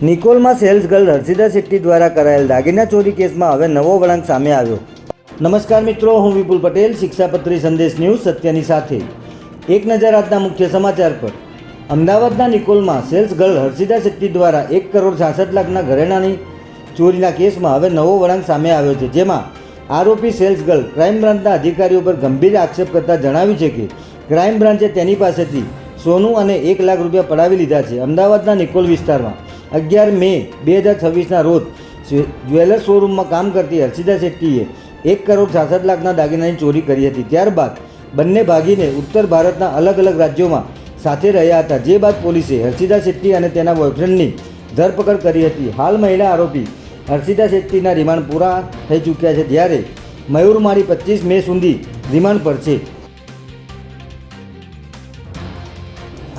નિકોલમાં cells girl Harshita Shetty દ્વારા કરાયેલ દાગીના ચોરી કેસમાં હવે નવો વળાંક સામે આવ્યો. નમસ્કાર મિત્રો, હું વિપુલ પટેલ, શિક્ષાપત્રી સંદેશ ન્યૂઝ સત્યની સાથે. એક નજર આજના મુખ્ય સમાચાર પર. અમદાવાદના નિકોલમાં સેલ્સ ગર્લ હર્ષિતા શેટ્ટી દ્વારા 1,66,00,000ના ઘરેણાની ચોરીના કેસમાં હવે નવો વળાંક સામે આવ્યો છે, જેમાં આરોપી સેલ્સ ગર્લ ક્રાઇમ બ્રાન્ચના અધિકારીઓ પર ગંભીર આક્ષેપ કરતા જણાવ્યું છે કે ક્રાઇમ બ્રાન્ચે તેની પાસેથી સોનું અને 1 લાખ રૂપિયા પડાવી લીધા છે. અમદાવાદના નિકોલ વિસ્તારમાં 11 મે 2026ના રોજ જ્વેલર્સ શોરૂમમાં કામ કરતી હર્ષિતા શેટ્ટીએ 1,66,00,000ના દાગીનાની ચોરી કરી હતી. ત્યારબાદ બંને ભાગીને ઉત્તર ભારતના અલગ અલગ રાજ્યોમાં સાથે રહ્યા હતા, જે બાદ પોલીસે હર્ષિતા શેટ્ટી અને તેના બોયફ્રેન્ડની ધરપકડ કરી હતી. હાલ મહિલા આરોપી હર્ષિતા શેટ્ટીના રિમાન્ડ પૂરા થઈ ચૂક્યા છે, જ્યારે મયુર માળી 25 મે સુધી રિમાન્ડ પર છે.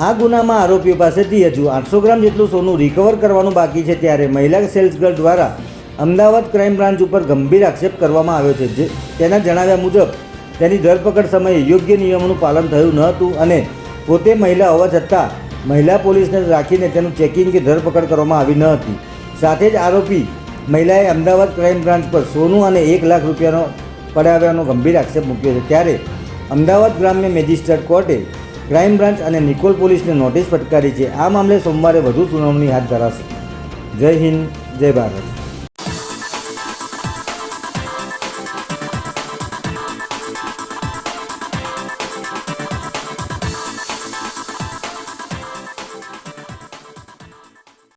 આ ગુનામાં આરોપીઓ પાસેથી હજુ 800 ગ્રામ જેટલું સોનું રિકવર કરવાનું બાકી છે, ત્યારે મહિલા સેલ્સ ગર્લ દ્વારા અમદાવાદ ક્રાઇમ બ્રાન્ચ ઉપર ગંભીર આક્ષેપ કરવામાં આવ્યો છે. તેના જણાવ્યા મુજબ તેની ધરપકડ સમયે યોગ્ય નિયમોનું પાલન થયું ન હતું અને પોતે મહિલા હોવા છતાં મહિલા પોલીસને રાખીને તેનું ચેકિંગ કે ધરપકડ કરવામાં આવી ન હતી. સાથે જ આરોપી મહિલાએ અમદાવાદ ક્રાઇમ બ્રાન્ચ પર સોનું અને 1 લાખ રૂપિયાનો પડાવ્યાનો ગંભીર આક્ષેપ મૂક્યો છે. ત્યારે અમદાવાદ ગ્રામ્ય મેજિસ્ટ્રેટ કોર્ટે ક્રાઇમ બ્રાન્ચ અને નિકોલ પોલીસને નોટિસ ફટકારી છે. આ મામલે સોમવારે વધુ સુનાવણી હાથ ધરાશે. જય હિન્દ, જય ભારત.